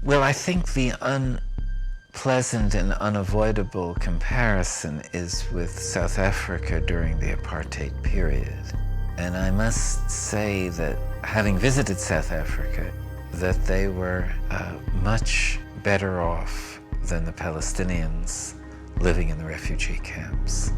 Well, I think the unpleasant and unavoidable comparison is with South Africa during the apartheid period. And I must say that having visited South Africa, that they were much better off than the Palestinians living in the refugee camps.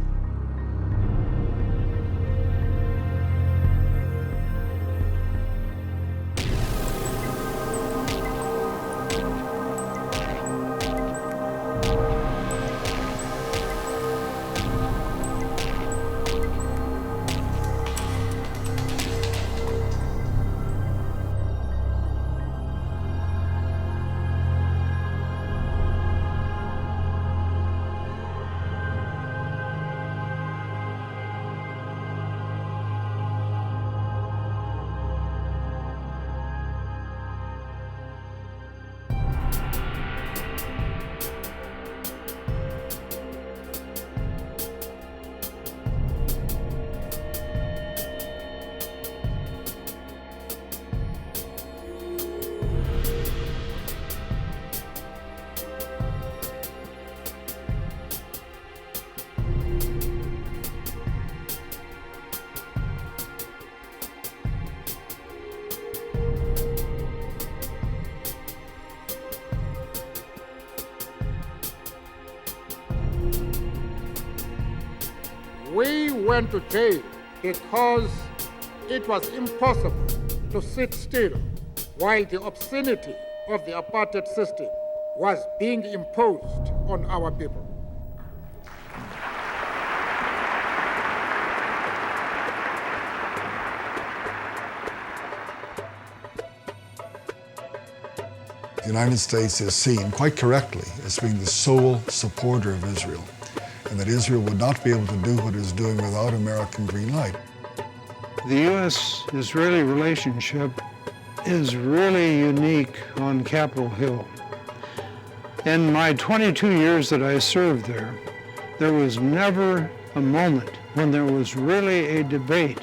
We went to jail because it was impossible to sit still while the obscenity of the apartheid system was being imposed on our people. The United States is seen, quite correctly, as being the sole supporter of Israel, and that Israel would not be able to do what it is doing without American green light. The U.S.-Israeli relationship is really unique on Capitol Hill. In my 22 years that I served there was never a moment when there was really a debate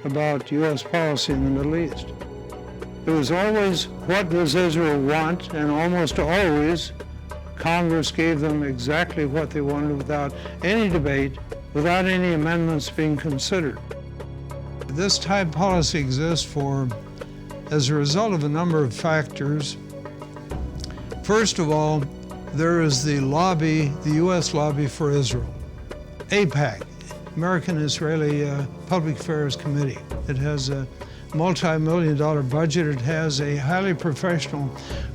about U.S. policy in the Middle East. It was always, what does Israel want? And almost always, Congress gave them exactly what they wanted without any debate, without any amendments being considered. This type policy exists as a result of a number of factors. First of all, there is the lobby, the U.S. lobby for Israel. AIPAC, American-Israeli Public Affairs Committee. It has a multi-million-dollar budget. It has a highly professional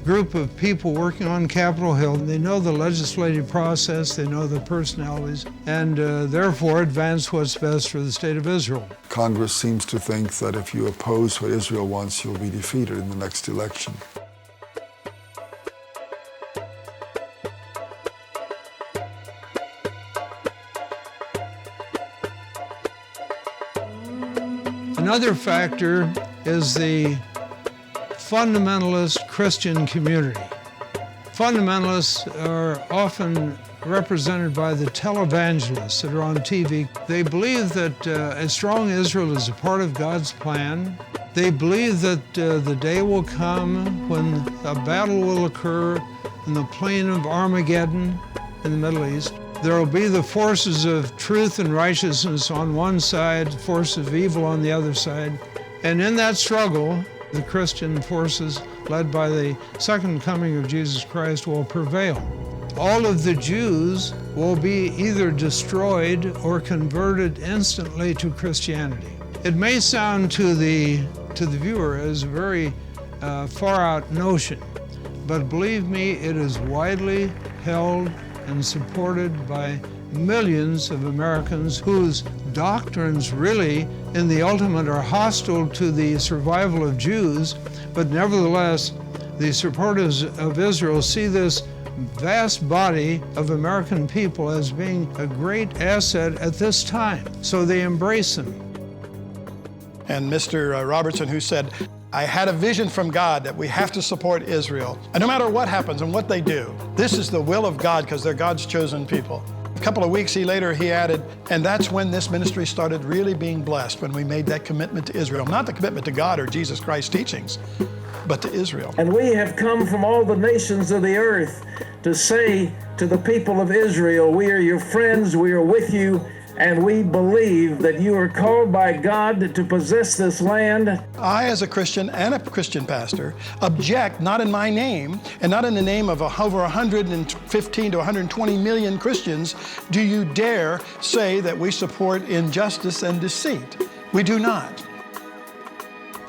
group of people working on Capitol Hill. They know the legislative process, they know the personalities, and therefore advance what's best for the state of Israel. Congress seems to think that if you oppose what Israel wants, you'll be defeated in the next election. Another factor is the fundamentalist Christian community. Fundamentalists are often represented by the televangelists that are on TV. They believe that a strong Israel is a part of God's plan. They believe that the day will come when a battle will occur in the plain of Armageddon in the Middle East. There will be the forces of truth and righteousness on one side, forces of evil on the other side. And in that struggle, the Christian forces, led by the second coming of Jesus Christ, will prevail. All of the Jews will be either destroyed or converted instantly to Christianity. It may sound to the viewer as a very far-out notion, but believe me, it is widely held and supported by millions of Americans whose doctrines really, in the ultimate, are hostile to the survival of Jews, but nevertheless, the supporters of Israel see this vast body of American people as being a great asset at this time, so they embrace them. And Mr. Robertson, who said, I had a vision from God that we have to support Israel. And no matter what happens and what they do, this is the will of God because they're God's chosen people. A couple of weeks later, he added, and that's when this ministry started really being blessed, when we made that commitment to Israel. Not the commitment to God or Jesus Christ's teachings, but to Israel. And we have come from all the nations of the earth to say to the people of Israel, we are your friends, we are with you, and we believe that you are called by God to possess this land. I, as a Christian and a Christian pastor, object not in my name and not in the name of over 115 to 120 million Christians do you dare say that we support injustice and deceit. We do not.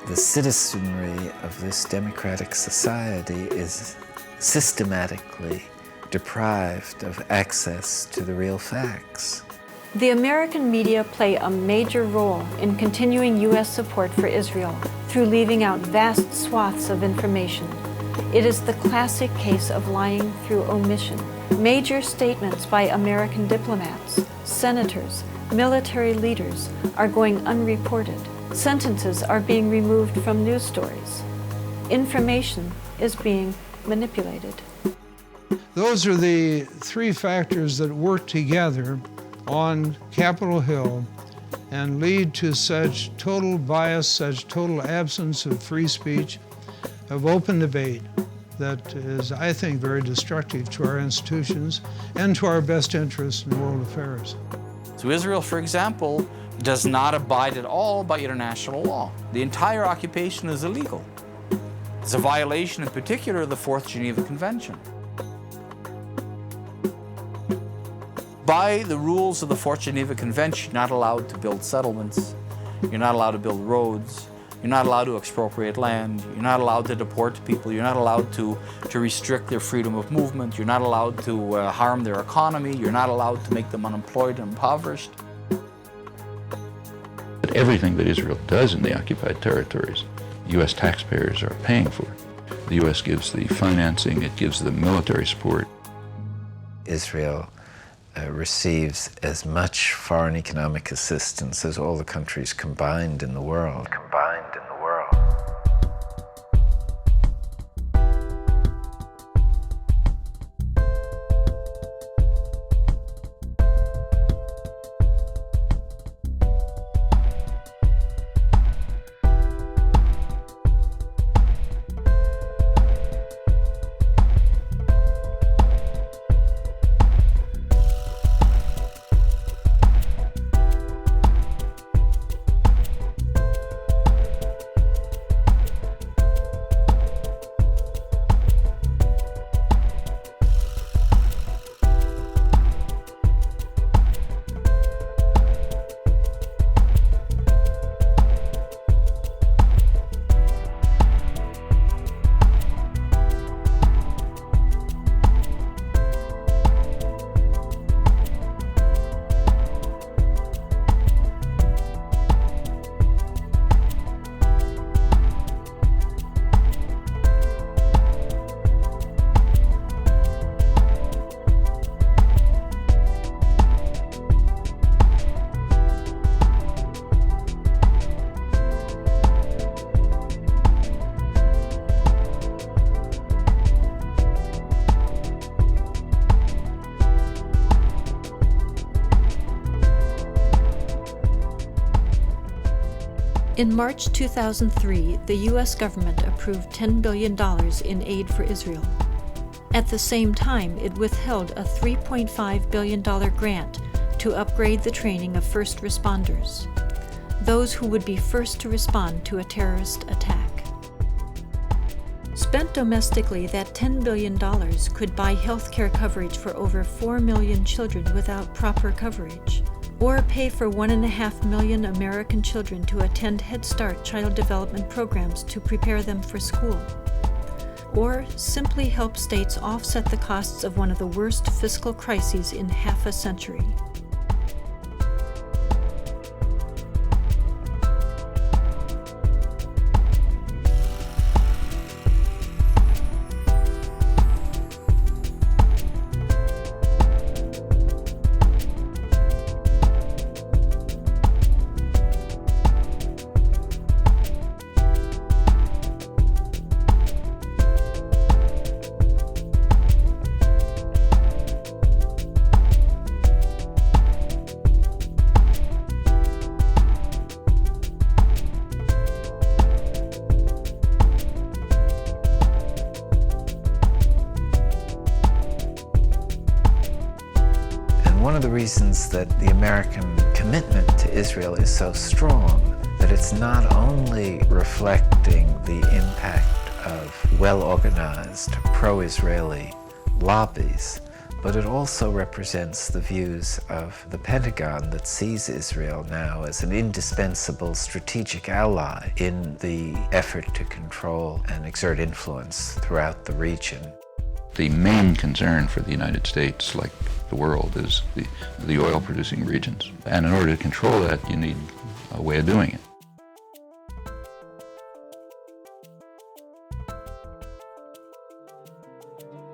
The citizenry of this democratic society is systematically deprived of access to the real facts. The American media play a major role in continuing U.S. support for Israel through leaving out vast swaths of information. It is the classic case of lying through omission. Major statements by American diplomats, senators, military leaders are going unreported. Sentences are being removed from news stories. Information is being manipulated. Those are the three factors that work together on Capitol Hill and lead to such total bias, such total absence of free speech, of open debate that is, I think, very destructive to our institutions and to our best interests in world affairs. So Israel, for example, does not abide at all by international law. The entire occupation is illegal. It's a violation, in particular, of the Fourth Geneva Convention. By the rules of the Fourth Geneva Convention, you're not allowed to build settlements, you're not allowed to build roads, you're not allowed to expropriate land, you're not allowed to deport people, you're not allowed to restrict their freedom of movement, you're not allowed to harm their economy, you're not allowed to make them unemployed and impoverished. But everything that Israel does in the occupied territories, U.S. taxpayers are paying for. The U.S. gives the financing, it gives the military support. Israel receives as much foreign economic assistance as all the countries combined in the world. In March 2003, the U.S. government approved $10 billion in aid for Israel. At the same time, it withheld a $3.5 billion grant to upgrade the training of first responders, those who would be first to respond to a terrorist attack. Spent domestically, that $10 billion could buy health care coverage for over 4 million children without proper coverage, or pay for 1.5 million American children to attend Head Start child development programs to prepare them for school, or simply help states offset the costs of one of the worst fiscal crises in half a century. one of the reasons that the American commitment to Israel is so strong, that it's not only reflecting the impact of well-organized pro-Israeli lobbies, but it also represents the views of the Pentagon that sees Israel now as an indispensable strategic ally in the effort to control and exert influence throughout the region. The main concern for the United States, like the world, is the oil-producing regions. And in order to control that, you need a way of doing it.